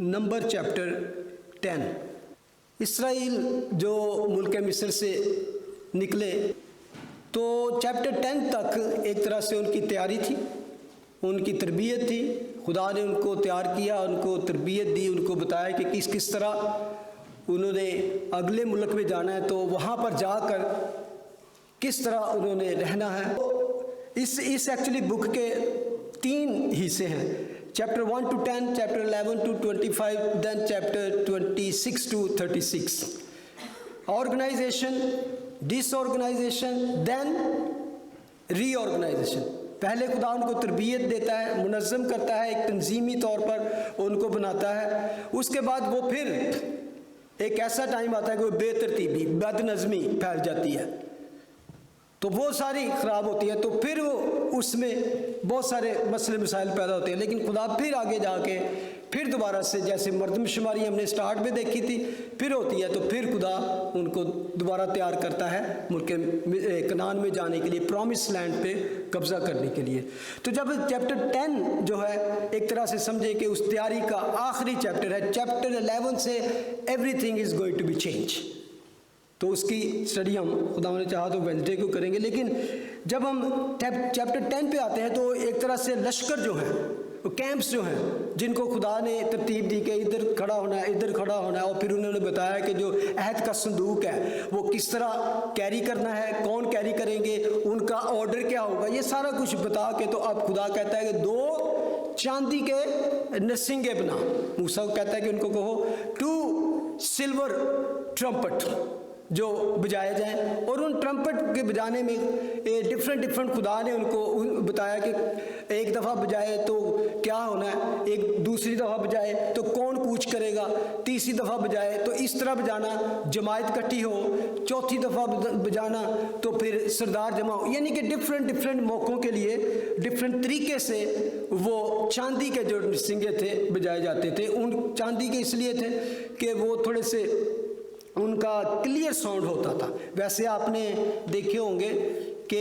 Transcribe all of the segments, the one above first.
Number chapter 10। Israel जो मुल्क मिस्र से निकले तो चैप्टर 10 तक एक तरह से उनकी तैयारी थी, उनकी तरबियत थी। खुदा ने उनको तैयार किया, उनको तरबियत दी, उनको बताया कि किस किस तरह उन्होंने अगले मुल्क में जाना है, तो वहाँ पर जाकर किस तरह उन्होंने रहना है। इस एक्चुअली बुक के 3 हिस्से हैं, chapter 1 to 10, chapter 11 to 25, then chapter 26 to 36। Organisation, disorganisation, then reorganisation. पहले खुदा उनको तरबियत देता है, मुनज़्ज़म करता है, एक तंजीमी तौर पर उनको बनाता है। उसके बाद वो फिर एक ऐसा टाइम आता है कि वो बेतरतीबी, बदनज़मी फैल जाती है, तो वो सारी ख़राब होती है, तो फिर वो उसमें बहुत सारे मसले मसाइल पैदा होते हैं। लेकिन खुदा फिर आगे जाके फिर दोबारा से, जैसे मर्दमशुमारी हमने स्टार्ट में देखी थी, फिर होती है, तो फिर खुदा उनको दोबारा तैयार करता है मुल्क कनान में जाने के लिए, प्रॉमिस लैंड पे कब्ज़ा करने के लिए। तो जब चैप्टर 10 जो है एक तरह से समझे कि उस तैयारी का आखिरी चैप्टर है, चैप्टर 11 से everything is going to be change. तो उसकी स्टडी हम खुदा ने चाहा तो वेंसडे को करेंगे। लेकिन जब हम चैप्टर 10 पे आते हैं तो एक तरह से लश्कर जो है, कैंप्स जो हैं, जिनको खुदा ने तरतीब दी कि इधर खड़ा होना है, इधर खड़ा होना है, और फिर उन्होंने बताया कि जो अहद का संदूक है वो किस तरह कैरी करना है, कौन कैरी करेंगे, उनका ऑर्डर क्या होगा, ये सारा कुछ बता के तो अब खुदा कहता है कि 2 चांदी के नरसिंगे बना। मूसा कहता है कि उनको कहो 2 सिल्वर ट्रम्पट जो बजाए जाएं, और उन ट्रम्पट के बजाने में डिफरेंट खुदा ने उनको बताया कि एक दफ़ा बजाए तो क्या होना है, एक दूसरी दफ़ा बजाए तो कौन कूच करेगा, तीसरी दफ़ा बजाए तो इस तरह बजाना जमायत इकट्ठी हो, चौथी दफ़ा बजाना तो फिर सरदार जमा हो। यानी कि डिफरेंट मौक़ों के लिए डिफरेंट तरीके से वो चांदी के जो सिंगे थे बजाए जाते थे। उन चांदी के इसलिए थे कि वो थोड़े से उनका क्लियर साउंड होता था। वैसे आपने देखे होंगे कि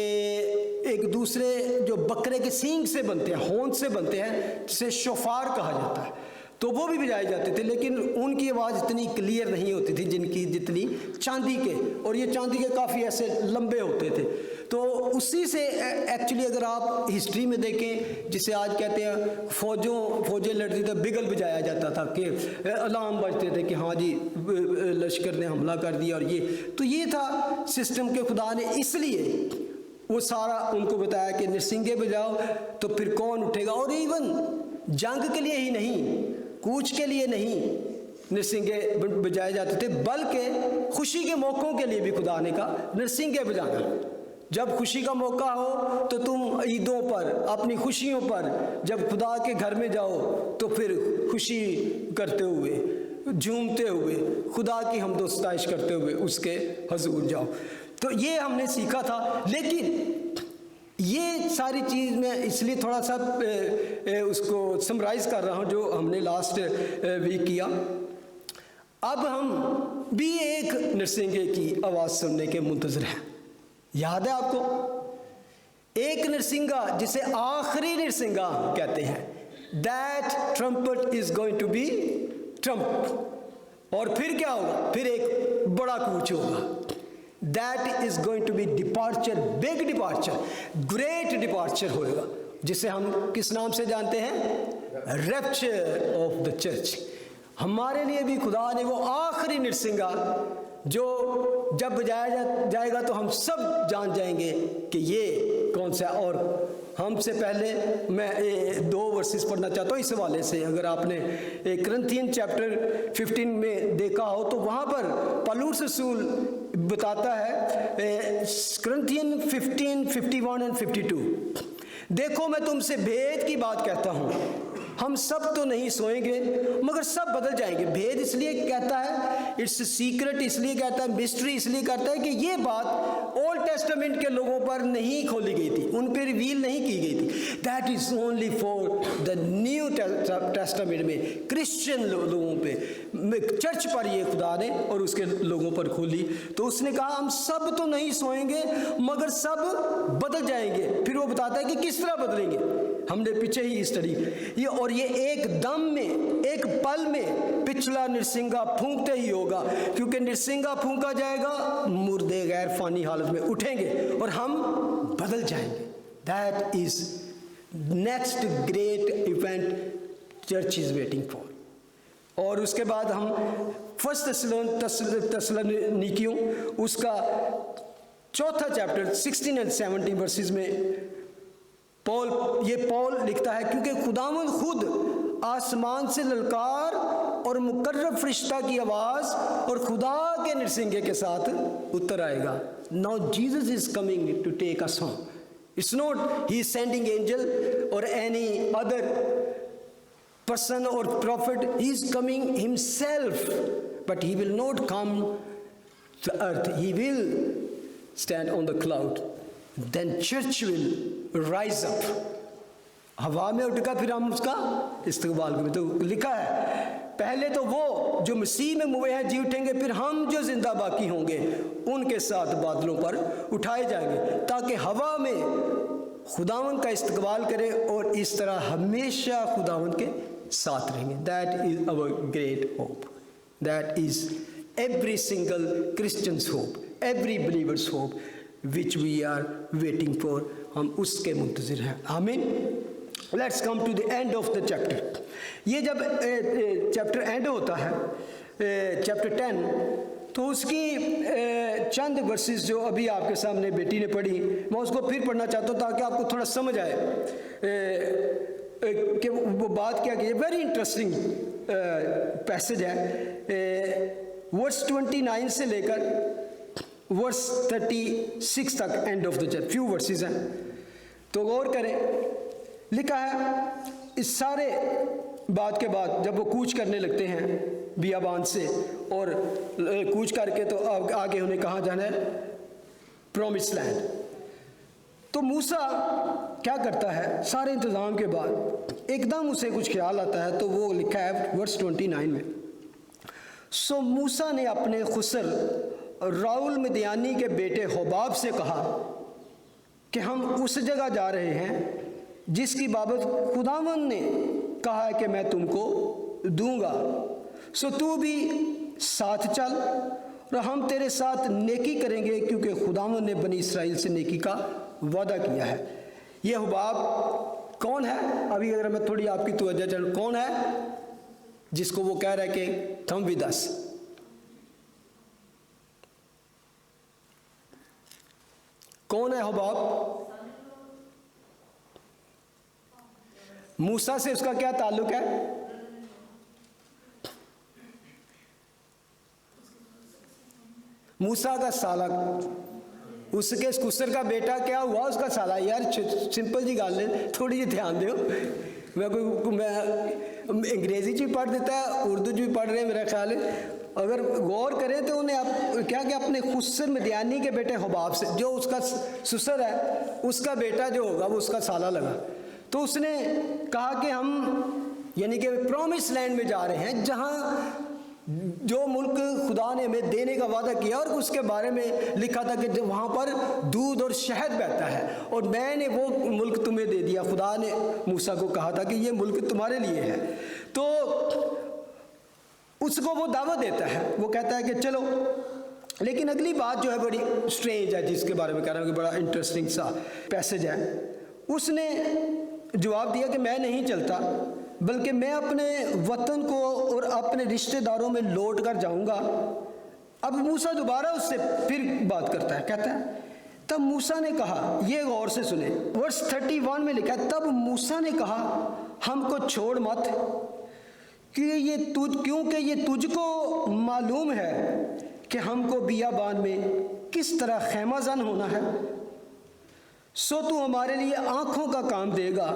एक दूसरे जो बकरे के सींग से बनते हैं, होंठ से बनते हैं, जिसे शोफार कहा जाता है, तो वो भी बजाए जाते थे, लेकिन उनकी आवाज़ इतनी क्लियर नहीं होती थी जितनी चांदी के, और ये चांदी के काफ़ी ऐसे लंबे होते थे। तो उसी से एक्चुअली अगर आप हिस्ट्री में देखें, जिसे आज कहते हैं फौजें लड़ती तो बिगल बजाया जाता था कि अलार्म बजते थे कि हाँ जी लश्कर ने हमला कर दिया, और तो ये था सिस्टम के खुदा ने इसलिए वो सारा उनको बताया कि नरसिंगे बजाओ तो फिर कौन उठेगा। और इवन जंग के लिए ही नहीं, कूच के लिए नहीं नरसिंगे बजाए जाते थे, बल्कि खुशी के मौक़ों के लिए भी खुदा ने कहा नरसिंगे बजाना। जब खुशी का मौका हो तो तुम ईदों पर, अपनी खुशियों पर जब खुदा के घर में जाओ तो फिर खुशी करते हुए, झूमते हुए, खुदा की हमदो सताइश करते हुए उसके हजूर जाओ। तो ये हमने सीखा था। लेकिन ये सारी चीज़ मैं इसलिए थोड़ा सा उसको समराइज़ कर रहा हूँ जो हमने लास्ट वीक किया। अब हम भी एक नरसिंगे की आवाज़ सुनने के मुंतज़िर हैं। याद है आपको एक नरसिंगा जिसे आखिरी नरसिंगा कहते हैं, that trumpet is going to be trump. और फिर क्या होगा, फिर एक बड़ा कूच होगा, that is going to be departure, big departure, great departure होगा, जिसे हम किस नाम से जानते हैं, रैप्चर ऑफ द चर्च। हमारे लिए भी खुदा ने वो आखिरी नरसिंगा जो जब बजाया जाएगा तो हम सब जान जाएंगे कि ये कौन सा। और हमसे पहले मैं 2 वर्सेस पढ़ना चाहता हूँ इस हवाले से। अगर आपने करंथियन चैप्टर 15 में देखा हो तो वहाँ पर पौलुस रसूल बताता है, करंथियन 15, 51 और 52, देखो मैं तुमसे भेद की बात कहता हूँ, हम सब तो नहीं सोएंगे मगर सब बदल जाएंगे। भेद इसलिए कहता है, इट्स सीक्रेट इसलिए कहता है, मिस्ट्री इसलिए कहता है कि ये बात ओल्ड टेस्टामेंट के लोगों पर नहीं खोली गई थी, उन पर रिवील नहीं की गई थी। That is only for the new testament में क्रिश्चियन लोगों पे, चर्च पर ये खुदा ने और उसके लोगों पर खोली। तो उसने कहा हम सब तो नहीं सोएंगे मगर सब बदल जाएंगे। फिर वो बताता है कि किस तरह बदलेंगे, हमने पीछे ही स्टडी ये, और ये एक दम में, एक पल में पिछला नरसिंगा फूंकते ही होगा, क्योंकि नरसिंगा फूंका जाएगा, मुर्दे गैर फानी हालत में उठेंगे और हम बदल जाएंगे। That is next great event church is waiting for. और उसके बाद हम फर्स्ट थिस्सलुनीकियों उसका 4 चैप्टर 16 और 17 वर्सेस में पौल लिखता है, क्योंकि खुदावंद खुद आसमान से ललकार और मुकर्रब फरिश्ता की आवाज़ और खुदा के नरसिंगे के साथ उतर आएगा। Now Jesus is coming to take us home. It's not he is sending angel or any other person or prophet. He is coming himself, but he will not come to earth. He will stand on the cloud. Then church will rise up. हवा में उठकर फिर हम उसका इस्तकबाल करें। तो लिखा है पहले तो वो जो मसीह में मुए हैं जी उठेंगे, फिर हम जो जिंदा बाकी होंगे उनके साथ बादलों पर उठाए जाएंगे, ताकि हवा में खुदावंद का इस्तकबाल करें और इस तरह हमेशा खुदावंद के साथ रहेंगे। That is our great hope. That is every single Christians hope, every believers hope which we are waiting for. हम उसके मुंतज़िर हैं। आमीन। Let's come to the end of the chapter. ये जब चैप्टर एंड होता है, चैप्टर 10, तो उसकी चंद वर्सेस जो अभी आपके सामने बेटी ने पढ़ी, मैं उसको फिर पढ़ना चाहता हूँ ताकि आपको थोड़ा समझ आए कि वो बात क्या की। वेरी इंटरेस्टिंग पैसेज है। वर्स 29 से लेकर वर्स 36 तक and of the chapter, few versus हैं, तो गौर करें। लिखा है इस सारे बात के बाद जब वो कूच करने लगते हैं बियाबान से, और कूच करके तो आगे उन्हें कहाँ जाना है, प्रॉमिस लैंड। तो मूसा क्या करता है, सारे इंतज़ाम के बाद एकदम उसे कुछ ख्याल आता है, तो वो लिखा है वर्स 29 में, सो मूसा ने अपने खुसर राउल मिद्यानी के बेटे होबाब से कहा कि हम उस जगह जा रहे हैं जिसकी बाबत खुदावंद ने कहा है कि मैं तुमको दूंगा, सो तू भी साथ चल और हम तेरे साथ नेकी करेंगे, क्योंकि खुदावंद ने बनी इसराइल से नेकी का वादा किया है। ये हुबाब कौन है? अभी अगर मैं थोड़ी आपकी तवज्जो चल, कौन है जिसको वो कह रहा है कि थम विद अस? कौन है हुबाब? मूसा से उसका क्या ताल्लुक है? मूसा का साला, उसके खुसर का बेटा क्या हुआ? उसका साला। यार सिंपल जी गल है, थोड़ी जी ध्यान दो। मैं अंग्रेजी च भी पढ़ देता है, उर्दू च भी पढ़ रहे, मेरा ख्याल है। अगर गौर करें तो उन्हें क्या कि अपने खुसर मिद्यानी के बेटे हुबाब से, जो उसका ससुर है, उसका बेटा जो होगा वो उसका साला लगा। तो उसने कहा कि हम यानी कि प्रॉमिस लैंड में जा रहे हैं, जहाँ जो मुल्क खुदा ने हमें देने का वादा किया, और उसके बारे में लिखा था कि वहाँ पर दूध और शहद बहता है, और मैंने वो मुल्क तुम्हें दे दिया। खुदा ने मूसा को कहा था कि ये मुल्क तुम्हारे लिए है। तो उसको वो दावत देता है, वो कहता है कि चलो। लेकिन अगली बात जो है बड़ी स्ट्रेंज है, जिसके बारे में कह रहा हूँ कि बड़ा इंटरेस्टिंग सा पैसेज है। उसने जवाब दिया कि मैं नहीं चलता, बल्कि मैं अपने वतन को और अपने रिश्तेदारों में लौट कर जाऊंगा। अब मूसा दोबारा उससे फिर बात करता है, कहता है तब मूसा ने कहा, ये गौर से सुने, वर्स 31 में लिखा है, तब मूसा ने कहा हमको छोड़ मत, क्योंकि ये तुझको मालूम है कि हमको बियाबान में किस तरह खैमाजन होना है, सो तू हमारे लिए आंखों का काम देगा,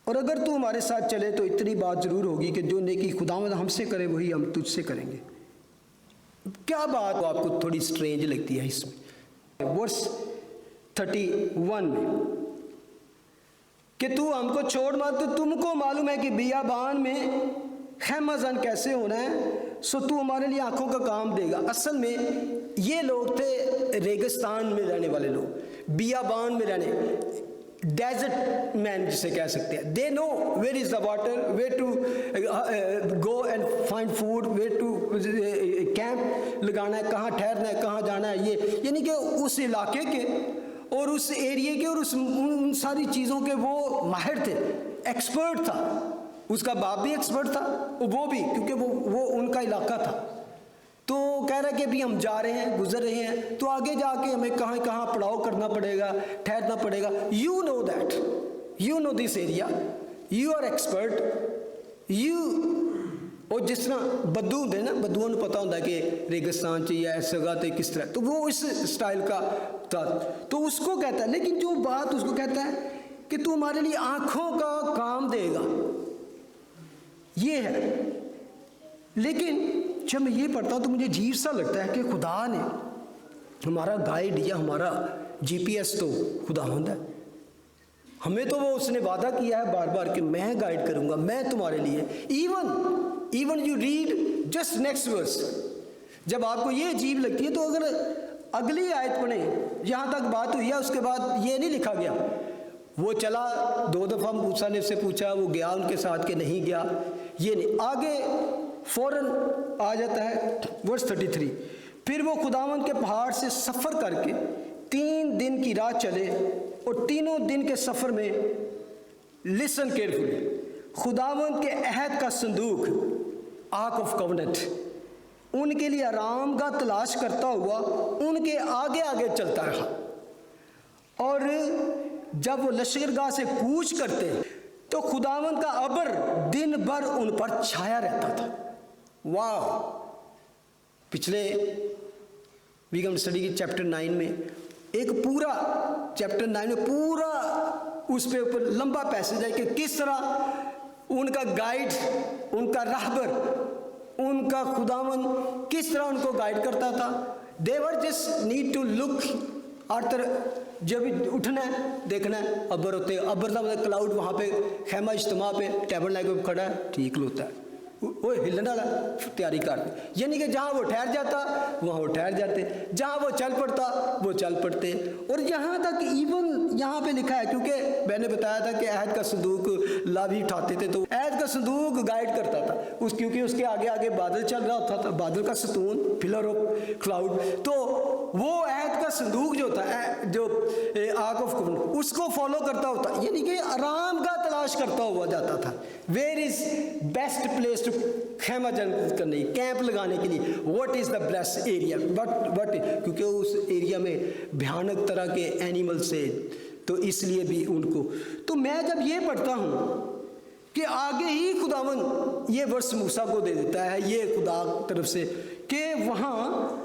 और अगर तू हमारे साथ चले तो इतनी बात जरूर होगी कि जो नेकी खुदावंद हमसे करे वही हम तुझसे करेंगे। क्या बात आपको थोड़ी स्ट्रेंज लगती है इसमें? वर्स 31 में कि तू हमको छोड़ मत, तो तुमको मालूम है कि बियाबान में खैमाजन कैसे होना है, सो तू हमारे लिए आंखों का काम देगा। असल में ये लोग थे रेगिस्तान में रहने वाले लोग, बियाबान में रहने। डेजर्ट मैन जिसे कह सकते हैं। They know where is the water, where to go and find food, where to camp लगाना है, कहाँ ठहरना है, कहाँ जाना है, ये यानी कि उस इलाके के और उस एरिया के और उन सारी चीज़ों के वो माहिर थे, एक्सपर्ट था। उसका बाप भी एक्सपर्ट था, वो भी, क्योंकि वो उनका इलाका था। तो कह रहा है कि अभी हम जा रहे हैं, गुजर रहे हैं, तो आगे जाके हमें कहाँ कहाँ पड़ाव करना पड़ेगा, ठहरना पड़ेगा। You know that, you know this area, you are expert, you. और जिस तरह बद्दू होंगे ना, बद्दुओं को पता होता है कि रेगिस्तान चाहिए ऐसी जगह तो किस तरह, तो वो इस स्टाइल का था। तो उसको कहता है, लेकिन जो बात उसको कहता है कि तू हमारे लिए आँखों का काम देगा, ये है। लेकिन जब मैं ये पढ़ता हूँ तो मुझे अजीब सा लगता है कि खुदा ने हमारा गाइड या हमारा GPS तो खुदावंद है। हमें तो वो उसने वादा किया है बार बार कि मैं गाइड करूँगा, मैं तुम्हारे लिए। Even you read just next verse, जब आपको ये अजीब लगती है तो अगर अगली आयत पढ़े, यहाँ तक बात हुई है, उसके बाद ये नहीं लिखा गया वो चला 2 दफ़ा मूसा ने उससे पूछा, वो गया उनके साथ कि नहीं गया, ये नहीं। आगे फौरन आ जाता है वर्स 33, फिर वो खुदावंद के पहाड़ से सफ़र करके 3 दिन की राह चले और 3 दिन के सफ़र में, लिसन केयरफुली, खुदावंद के अहद का संदूक, आर्क ऑफ कवनेंट, उनके लिए आराम का तलाश करता हुआ उनके आगे आगे चलता रहा। और जब वो लश्करगाह से कूच करते तो खुदावंद का अबर दिन भर उन पर छाया रहता था। वाह! पिछले वीक हम स्टडी की चैप्टर 9 में एक पूरा चैप्टर 9 में पूरा उस पे ऊपर लंबा पैसेज है कि किस तरह उनका गाइड, उनका राहबर, उनका खुदावंद किस तरह उनको गाइड करता था। They were just need to look after, जब उठना है देखना है, अबर होते, अबर का क्लाउड वहाँ पे खैमा इज्तिमा पे टैबरनेकल पे खड़ा है, ठीक होता है, वो हिलने वाला तैयारी करते, यानी कि जहाँ वो ठहर जाता वहाँ वो ठहर जाते, जहाँ वो चल पड़ता वो चल पड़ते। और यहाँ तक इवन यहाँ पे लिखा है, क्योंकि मैंने बताया था कि अहद का संदूक लाभी उठाते थे, तो अहद का संदूक गाइड करता था क्योंकि उसके आगे आगे बादल चल रहा होता था, बादल का सतून, पिलर ऑफ क्लाउड। तो वो अहद का संदूक जो था, जो आर्क ऑफ कवनेंट, उसको फॉलो करता होता, यानी कि आराम का तलाश करता हुआ जाता था। Where is best place to खैमा जन करने, कैंप लगाने के लिए, what is the best area, but क्योंकि उस एरिया में भयानक तरह के एनिमल से, तो इसलिए भी उनको। तो मैं जब ये पढ़ता हूँ कि आगे ही खुदावन ये वर्ष मूसा को दे देता है, ये खुदा तरफ से, कि वहाँ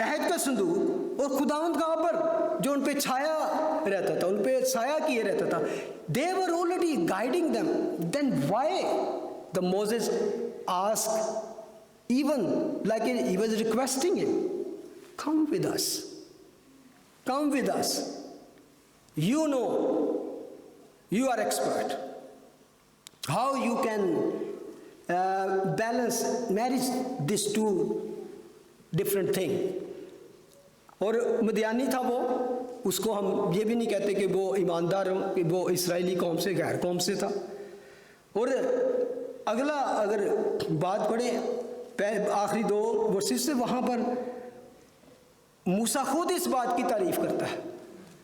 अहद का संदूक और खुदावंद का अबर जो उन पे छाया रहता था, उन पे छाया किए रहता था, they were already guiding them, then why the Moses ask, even like he was requesting him, come with us, come with us, you know, you are expert, how you can balance, marriage these two different thing। और मदियानी था वो, उसको हम ये भी नहीं कहते कि वो ईमानदार हो, कि वो इसराइली कौम से गैर कौम से था। और अगला अगर बात पढ़े आखिरी 2 वर्सेस से, वहाँ पर मूसा खुद इस बात की तारीफ करता है,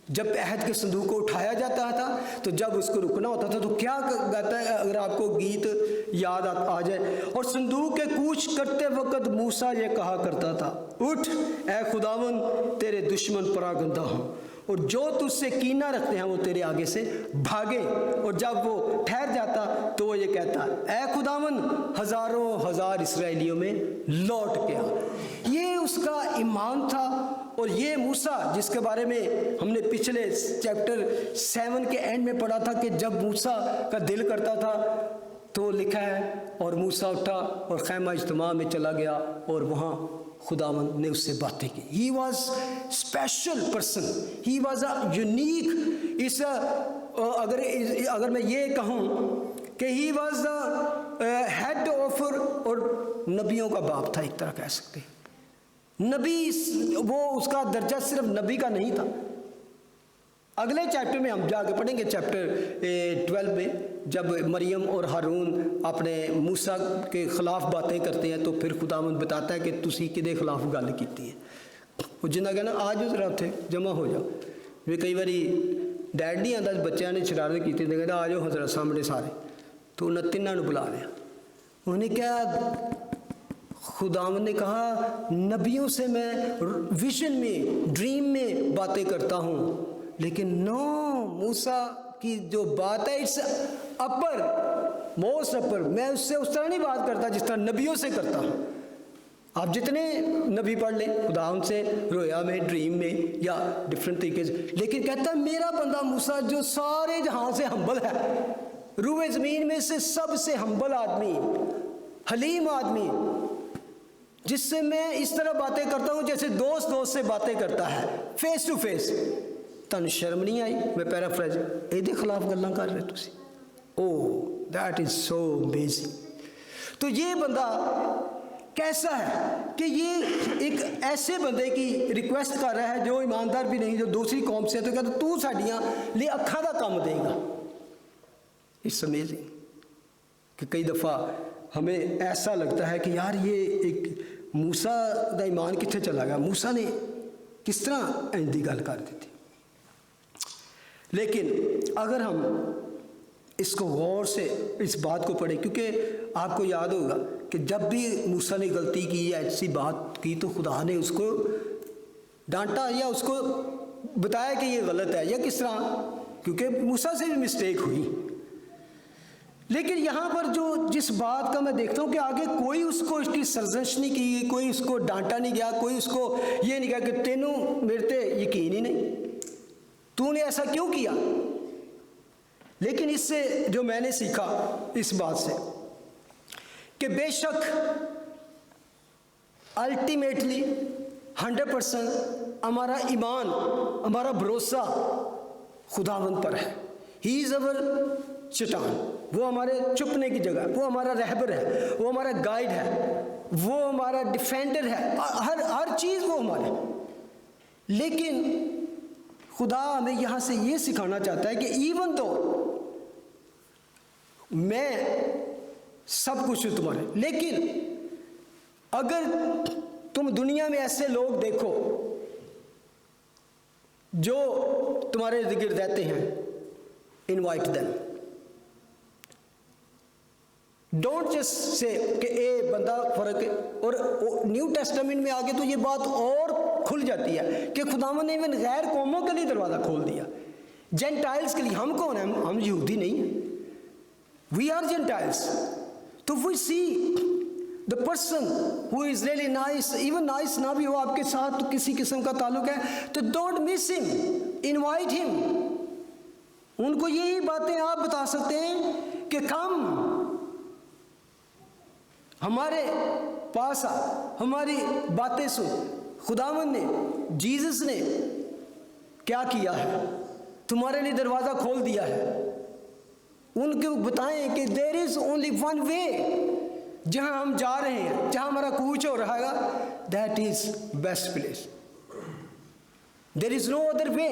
जब अहद के संदूक को उठाया जाता था तो जब उसको रुकना होता था तो क्या गाता है, अगर आपको गीत याद आ जाए, और संदूक के कूच करते वक्त मूसा ये कहा करता था, उठ ए खुदावन, तेरे दुश्मन परागंदा हों और जो तुझसे कीना रखते हैं वो तेरे आगे से भागे। और जब वो ठहर जाता तो वो ये कहता, ए खुदावन, हजारों हजार इसराइलियों में लौट गया। ये उसका ईमान था। और ये मूसा जिसके बारे में हमने पिछले चैप्टर 7 के एंड में पढ़ा था कि जब मूसा का दिल करता था तो लिखा है, और मूसा उठा और खैमा इज्तिमा में चला गया और वहाँ खुदावंद ने उससे बातें की। He was special person, he was a unique. इस अगर मैं ये कहूँ कि he was the head of, और नबियों का बाप था, एक तरह कह सकते हैं। नबी, वो उसका दर्जा सिर्फ नबी का नहीं था, अगले चैप्टर में हम जाके पढ़ेंगे, चैप्टर 12 में, जब मरियम और हारून अपने मूसा के ख़िलाफ़ बातें करते हैं तो फिर खुदावंद बताता है कि तुसी किदे खिलाफ गल कीती है। वो जिन्हें कहना आज जरा उत्थे जमा हो जाओ। वे कई बारी डैड नहीं आता, बच्चों ने शरारत की तो कहता आ जाओ जरा सामने सारे, तो उन्हें तिन्हों बुला लिया। उन्हें क्या, खुदावंद ने कहा नबियों से मैं विजन में, ड्रीम में बातें करता हूँ, लेकिन नो, मूसा की जो बात है इट्स अपर, मोस्ट अपर, मैं उससे उस तरह नहीं बात करता जिस तरह नबियों से करता हूँ। आप जितने नबी पढ़ लें, खुदा उनसे रोया में, ड्रीम में या डिफरेंट तरीके से, लेकिन कहता है मेरा बंदा मूसा जो सारे जहां से हम्बल है, रूए ज़मीन में से सबसे हम्बल आदमी, हलीम आदमी, जिससे मैं इस तरह बातें करता हूँ जैसे दोस्त दोस्त से बातें करता है, फेस टू फेस। तन शर्म नहीं आई, मैं पैराफ्रेज ਇਹਦੇ खिलाफ गल्लां कर रहे तुसी? Oh that is so amazing. तो ये बंदा कैसा है कि ये एक ऐसे बंदे की रिक्वेस्ट कर रहा है जो ईमानदार भी नहीं, जो दूसरी कौम से, तो कहता तू साड़ियाँ ले अखा का काम देगा। इट्स अमेजिंग कि कई दफ़ा हमें ऐसा लगता है कि यार ये एक मूसा का ईमान कितने चला गया, मूसा ने किस तरह इंज दी गल कर दी थी। लेकिन अगर हम इसको गौर से इस बात को पढ़ें, क्योंकि आपको याद होगा कि जब भी मूसा ने गलती की या ऐसी बात की तो खुदा ने उसको डांटा या उसको बताया कि ये गलत है या किस तरह, क्योंकि मूसा से भी मिस्टेक हुई। लेकिन यहाँ पर जो जिस बात का मैं देखता हूँ कि आगे कोई उसको इसकी सरजश नहीं की गई, कोई उसको डांटा नहीं गया, कोई उसको ये नहीं कहा कि तेनू मेरे ते यकीन ही नहीं, तूने ऐसा क्यों किया। लेकिन इससे जो मैंने सीखा इस बात से कि बेशक अल्टीमेटली 100% हमारा ईमान, हमारा भरोसा खुदावंद पर है। ही इज़ अवर चट्टान, वो हमारे छुपने की जगह, वो हमारा रहबर है, वो हमारा गाइड है, वो हमारा डिफेंडर है, हर चीज़ वो हमारे। लेकिन खुदा हमें यहाँ से ये सिखाना चाहता है कि इवन तो मैं सब कुछ हूँ तुम्हारे, लेकिन अगर तुम दुनिया में ऐसे लोग देखो जो तुम्हारे इर्द गिर्द रहते हैं, invite them. Don't just say कि ए बंदा फ़र्क है। और न्यू टेस्टामेंट में आगे तो ये बात और खुल जाती है कि खुदावंद ने इवन गैर कौमों के लिए दरवाज़ा खोल दिया, जेंटाइल्स के लिए। हम कौन हैं? हम यहूदी नहीं हैं, वी आर जेंटाइल्स। तो we see the person who is really nice, even nice ना भी हो आपके साथ तो किसी किस्म का ताल्लुक है तो don't miss him, invite him. उनको यही बातें आप बता सकते हैं कि कम हमारे पास आ, हमारी बातें सुन। खुदावंद ने, जीसस ने क्या किया है, तुम्हारे लिए दरवाज़ा खोल दिया है। उनको बताएं कि there is only one way, जहां हम जा रहे हैं, जहां हमारा कूच हो रहा है, that is best place, there is no other way.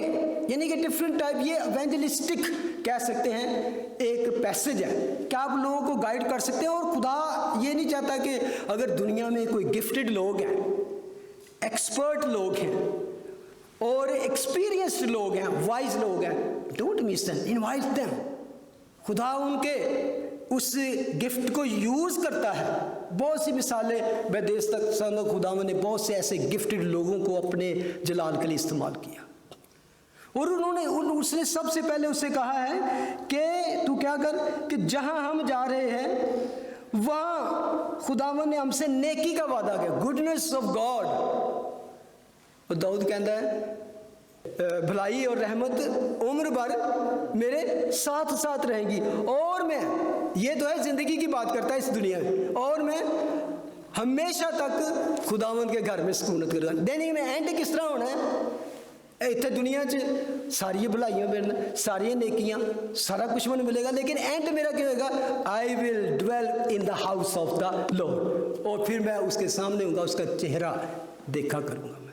यानी कि डिफरेंट टाइप, ये एवेंजलिस्टिक कह सकते हैं एक पैसेज है कि आप लोगों को गाइड कर सकते हैं। और खुदा ये नहीं चाहता कि अगर दुनिया में कोई गिफ्टेड लोग हैं, एक्सपर्ट लोग हैं और एक्सपीरियंस्ड लोग हैं, वाइज लोग हैं, don't miss them, invite them. खुदा उनके उस गिफ्ट को यूज़ करता है। बहुत सी मिसालें मैं दे सकता हूँ, खुदावंद ने बहुत से ऐसे गिफ्टेड लोगों को अपने जलाल के लिए इस्तेमाल किया। और उसने सबसे पहले उससे कहा है कि तू क्या कर कि जहाँ हम जा रहे हैं वहाँ खुदावंद ने हमसे नेकी का वादा किया, गुडनेस ऑफ गॉड। और दाऊद कहता है भलाई और रहमत उम्र भर मेरे साथ साथ रहेंगी, और मैं, ये तो है ज़िंदगी की बात करता है इस दुनिया में, और मैं हमेशा तक खुदावंद के घर में सुकूनत करूँगा। देने में एंड किस तरह होना है? इतने दुनिया च सारिया भलाइयाँ मिलना, सारिया नेकियाँ, सारा कुछ मैंने मिलेगा, लेकिन एंड मेरा क्या होगा? I will dwell in the house of the Lord, और फिर मैं उसके सामने हूँगा, उसका चेहरा देखा करूँगा मैं।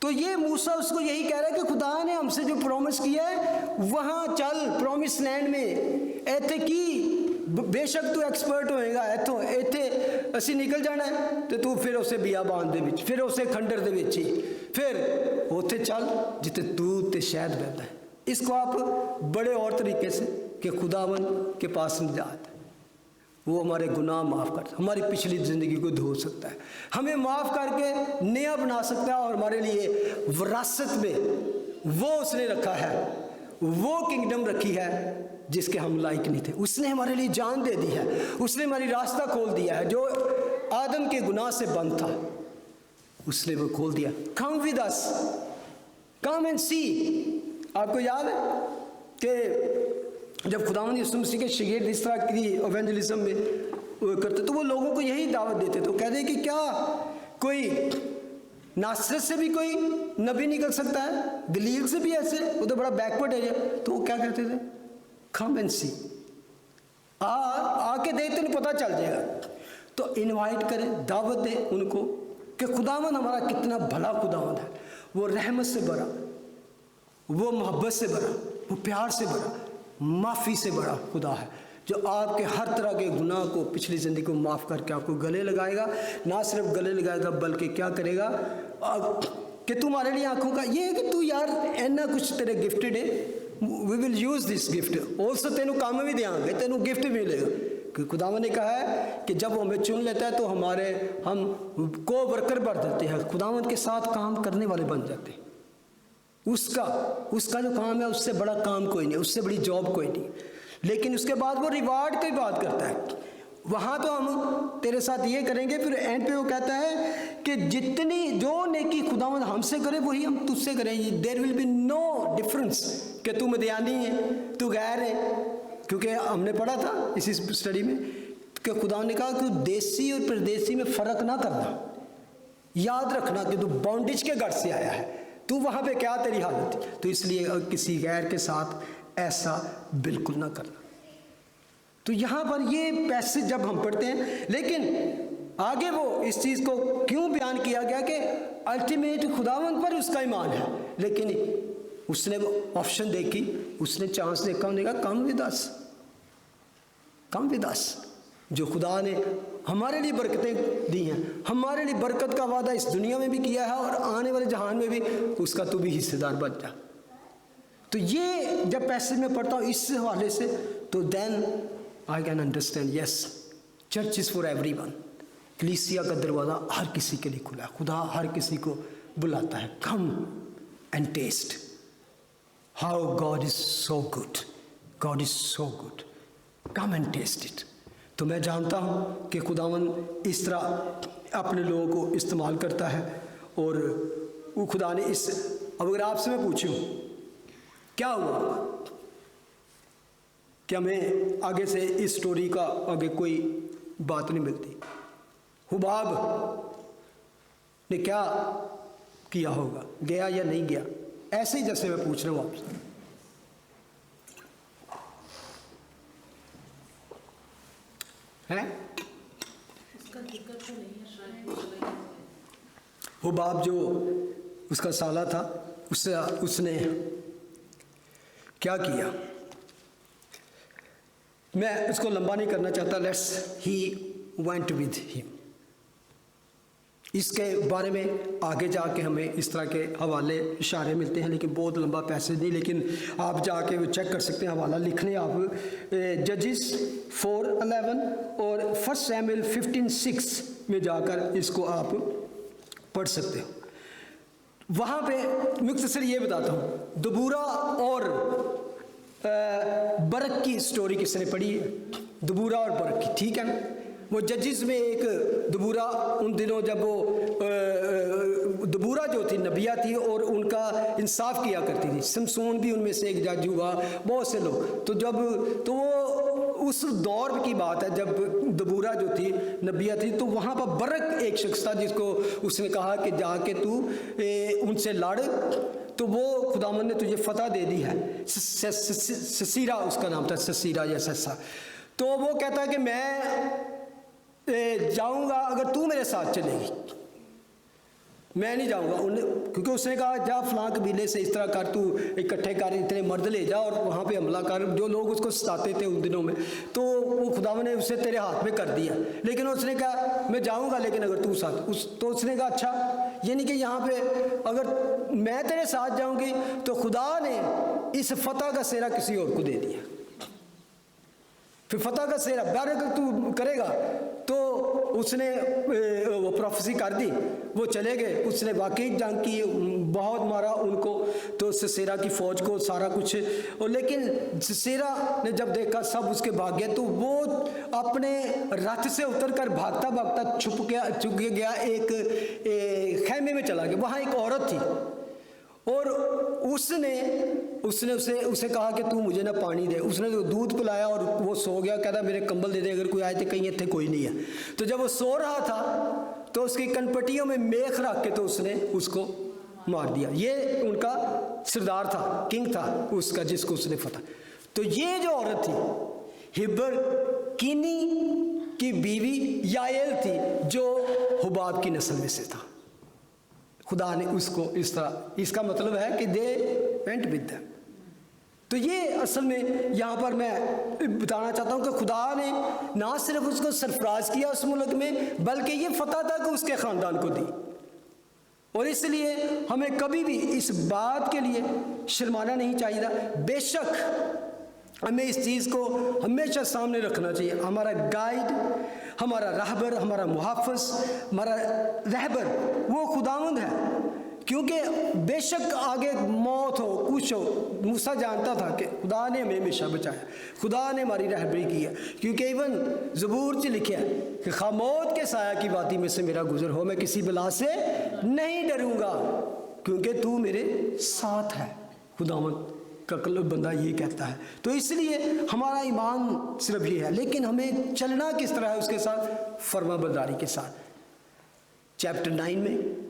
तो ये मूसा उसको यही कह रहा है कि खुदा ने हमसे जो प्रॉमिस किया है वहाँ चल, प्रॉमिस लैंड में ऐथे की बेशक तू एक्सपर्ट होएगा, इथों इत्थे असी निकल जाना है तो तू फिर उसे बियाबान दे विच, फिर उसे खंडर दे विच ही, फिर उत्थे चल जिते दूध ते शहद बहता है। इसको आप बड़े और तरीके से कि खुदावन के पास निजात है, वो हमारे गुनाह माफ़ करता है, हमारी पिछली ज़िंदगी को धो सकता है, हमें माफ़ करके नया बना सकता है और हमारे लिए विरासत में वो उसने रखा है, वो किंगडम रखी है जिसके हम लायक नहीं थे। उसने हमारे लिए जान दे दी है, उसने हमारी रास्ता खोल दिया है। जो आदम के गुनाह से बंद था उसने वो खोल दिया। Come with us, come and see. आपको याद है कि जब खुदावंद यीशु मसीह के शागिर्द इस तरह की इवेंजलिज्म में करते तो वो लोगों को यही दावत देते, तो कहते कि क्या कोई नासरत से भी कोई नबी निकल सकता है, गलील से भी ऐसे, वो तो बड़ा बैकवर्ड है। तो वो क्या कहते थे, कम एंड सी, आके देख तो पता चल जाएगा। तो इनवाइट करें, दावत दे उनको कि खुदावंद हमारा कितना भला खुदावंद है, वो रहमत से भरा, वो मोहब्बत से भरा, वो प्यार से भरा, माफ़ी से बड़ा खुदा है, जो आपके हर तरह के गुनाह को, पिछली ज़िंदगी को माफ़ करके आपको गले लगाएगा। ना सिर्फ गले लगाएगा बल्कि क्या करेगा कि तुम्हारे लिए आंखों का ये है कि तू यार ऐना कुछ तेरे गिफ्टेड है, we will use this gift also, तेनू काम भी देंगे, तेनू गिफ्ट भी मिलेगा। कि खुदावंद ने कहा है कि जब वो हमें चुन लेता है तो हम को वर्कर बढ़ जाते हैं, खुदावंद के साथ काम करने वाले बन जाते हैं। उसका जो काम है उससे बड़ा काम कोई नहीं, उससे बड़ी जॉब कोई नहीं। लेकिन उसके बाद वो रिवार्ड की बात करता है, वहाँ तो हम तेरे साथ ये करेंगे, फिर एंड पे वो कहता है कि जितनी जो नेकी खुदावंद हमसे करे वही हम तुझसे करेंगे। There will be no difference कि तू मदियानी है, तू गैर है, क्योंकि हमने पढ़ा था इसी स्टडी में कि खुदा ने कहा कि देसी और परदेसी में फ़र्क ना करना, याद रखना कि तू बॉन्डेज के घर से आया है, तू वहाँ पे क्या तेरी हालत थी, तो इसलिए किसी गैर के साथ ऐसा बिल्कुल ना करना। तो यहाँ पर ये पैसेज जब हम पढ़ते हैं, लेकिन आगे वो इस चीज़ को क्यों बयान किया गया कि अल्टीमेट खुदावंद पर उसका ईमान है, लेकिन उसने वो ऑप्शन देखी, उसने चांस देखा, उन्होंने कहा कम विद अस, कम विद अस। जो खुदा ने हमारे लिए बरकतें दी हैं, हमारे लिए बरकत का वादा इस दुनिया में भी किया है और आने वाले जहान में भी, उसका तू भी हिस्सेदार बन जा। तो ये जब पैसेज में पढ़ता हूँ इस हवाले से, तो then I can understand, yes church is for everyone. कलीसिया का दरवाज़ा हर किसी के लिए खुला है, खुदा हर किसी को बुलाता है, come and taste how God is so good, God is so good, come and taste it. तो मैं जानता हूँ कि खुदावंद इस तरह अपने लोगों को इस्तेमाल करता है, और वो खुदा ने इस, अब अगर आपसे मैं पूछूं क्या हुआ कि हमें आगे से इस स्टोरी का आगे कोई बात नहीं मिलती, हुबाब ने क्या किया होगा, गया या नहीं गया, ऐसे ही जैसे मैं पूछ रहा हूँ आपसे। है हुबाब जो उसका साला था, उसने क्या किया, मैं इसको लंबा नहीं करना चाहता, let's he went with him. इसके बारे में आगे जाके हमें इस तरह के हवाले इशारे मिलते हैं, लेकिन बहुत लंबा पैसेज नहीं, लेकिन आप जाके वो चेक कर सकते हैं, हवाला लिख लें आप, जजिस 4:11 और 1 सैमुएल 15:6 में जाकर इसको आप पढ़ सकते हो। वहाँ पे मुख्तसर ये बताता हूँ, दबूरा और बरक की स्टोरी किसने पढ़ी है, दबूरा और बरक की, ठीक है ना। वो जजिस में एक दबूरा, उन दिनों जब वो दबूरा जो थी नबिया थी और उनका इंसाफ किया करती थी, समसून भी उनमें से एक जज हुआ, बहुत से लोग, तो वो उस दौर की बात है जब दबूरा जो थी नबिया थी, तो वहाँ पर बरक एक शख्स था जिसको उसने कहा कि जाके तू उनसे लड़, तो वो खुदावंद ने तुझे फतह दे दी है। ससीरा उसका नाम था, ससीरा या ससा। तो वो कहता है कि मैं जाऊंगा अगर तू मेरे साथ चलेगी। मैं नहीं जाऊंगा उन्हें, क्योंकि उसने कहा जा फलां कबीले से इस तरह कर, तू इकट्ठे कर, इतने मर्द ले जा और वहाँ पे हमला कर। जो लोग उसको सताते थे उन दिनों में, तो वो खुदावन ने उसे तेरे हाथ में कर दिया। लेकिन उसने कहा मैं जाऊंगा, लेकिन अगर तू साथ तो उसने कहा अच्छा, यानी कि यहाँ पे अगर मैं तेरे साथ जाऊंगी तो खुदा ने इस फतह का सेहरा किसी और को दे दिया। फिर फतह का सेहरा बार अगर तू करेगा, तो उसने वो प्रोफेसी कर दी, वो चले गए, उसने वाकई जंग की, बहुत मारा उनको, तो सिसेरा की फ़ौज को सारा कुछ। और लेकिन सिसेरा ने जब देखा सब उसके भाग गए, तो वो अपने रथ से उतरकर भागता भागता छुप गया एक खैमे में चला गया। वहाँ एक औरत थी और उसने उसे कहा कि तू मुझे ना पानी दे। उसने तो दूध पिलाया और वो सो गया। कहता मेरे कंबल दे दे, अगर कोई आए तो कहीं इतने कोई नहीं है। तो जब वो सो रहा था तो उसकी कनपटियों में मेख रख के तो उसने उसको मार दिया। ये उनका सरदार था, किंग था उसका, जिसको उसने फतह। तो ये जो औरत थी हिब्बर कीनी की बीवी याएल थी, जो हुबाब की नस्ल में से था। खुदा ने उसको इस तरह, इसका मतलब है कि दे वेंट विद देम। तो ये असल में यहाँ पर मैं बताना चाहता हूँ कि खुदा ने ना सिर्फ उसको सरफराज किया उस मुल्क में, बल्कि ये फतह तक उसके ख़ानदान को दी। और इसलिए हमें कभी भी इस बात के लिए शर्माना नहीं चाहिए। बेशक हमें इस चीज़ को हमेशा सामने रखना चाहिए। हमारा गाइड, हमारा रहबर, हमारा मुहाफ़िज़, हमारा रहबर वो खुदावंद है। क्योंकि बेशक आगे मौत हो, कुछ हो, मूसा जानता था कि खुदा ने हमें हमेशा बचाया, खुदा ने हमारी रहबरी की है। क्योंकि इवन ज़बूर च लिखा है कि खामोद के साया की वादी में से मेरा गुजर हो, मैं किसी बला से नहीं डरूंगा क्योंकि तू मेरे साथ है। खुदावंद का कल्ब बंदा ये कहता है। तो इसलिए हमारा ईमान सिर्फ ये है, लेकिन हमें चलना किस तरह है उसके साथ, फर्माबरदारी के साथ। चैप्टर 9 में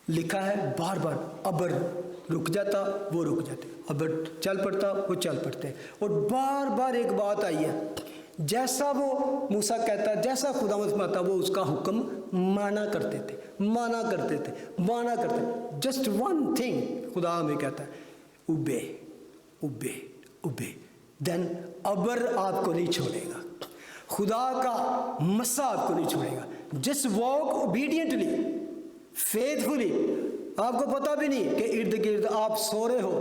लिखा है बार बार, अबर रुक जाता वो रुक जाते, अबर चल पड़ता वो चल पड़ते। और बार बार एक बात आई है, जैसा वो मूसा कहता, जैसा खुदावंद फरमाता, वो उसका हुक्म माना करते थे, माना करते थे, माना करते। जस्ट वन थिंग खुदा हमें कहता है, उबे उबे उबे, देन अबर आपको नहीं छोड़ेगा, खुदा का मसा आपको नहीं छोड़ेगा। Just walk obediently, faithfully. आपको पता भी नहीं कि इर्द गिर्द आप सो रहे हो,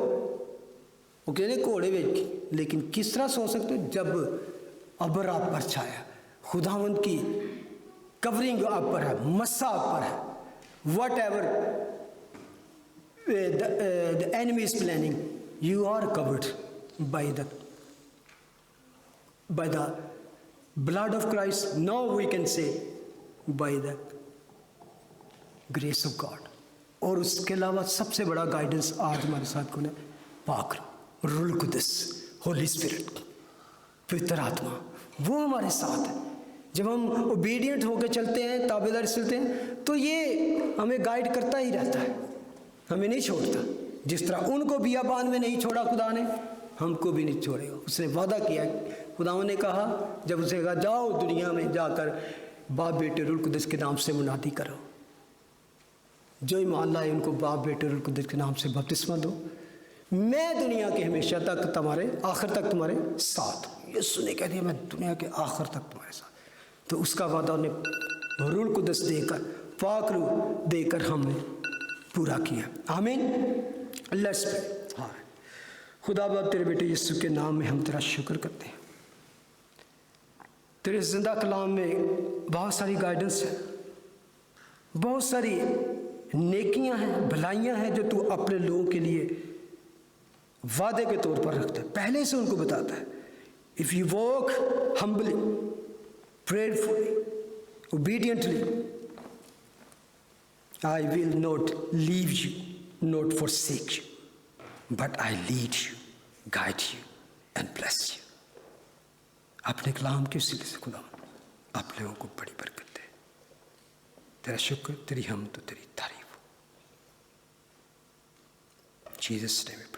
वो कह रहे घोड़े में, लेकिन किस तरह सो सकते हो जब अबर आप पर छाया, खुदावंद की कवरिंग आप पर है, मसा आप पर है। What ever the enemy is planning, you are covered by the blood of Christ. Now we can say by the grace of God. और उसके अलावा सबसे बड़ा गाइडेंस आज हमारे साथ कौन है, पाक रूल कुदस, होली स्पिरिट, पवित्र आत्मा, वो हमारे साथ है। जब हम ओबीडियंट होकर चलते हैं, ताबेदार चलते हैं, तो ये हमें गाइड करता ही रहता है, हमें नहीं छोड़ता। जिस तरह उनको बियाबान में नहीं छोड़ा खुदा ने, हमको भी नहीं छोड़ेगा। उसने वादा किया, खुदा ने कहा जब उसे कहा जाओ दुनिया में जाकर बाप बेटे रूल कुदस के नाम से मुनादी करो, जो ईमान लाए उनको बाप बेटे रूल कुदस के नाम से बपतिस्मा दो, मैं दुनिया के हमेशा तक तुम्हारे आखिर तक तुम्हारे साथ। यीशु ने कह दिया मैं दुनिया के आखिर तक तुम्हारे साथ। तो उसका वादा उन्हें रूल कुदस देकर, पाक रूह देकर हमने पूरा किया। आमीन। Let's pray. हाँ, खुदा बाप तेरे बेटे यीशु के नाम में हम तेरा शुक्र करते हैं। तेरे जिंदा कलाम में बहुत सारी गाइडेंस है, बहुत सारी नेकियां हैं, भलाइयां हैं जो तू अपने लोगों के लिए वादे के तौर पर रखता है, पहले से उनको बताता है। If you walk humbly, prayerfully, obediently, I will not leave you, not forsake you, but I lead you, guide you and bless you. अपने कलाम के उसीले से खुदा आप लोगों को बड़ी बरकत दे। तेरा शुक्र, तेरी हमद, तेरी तारीफ। Jesus name.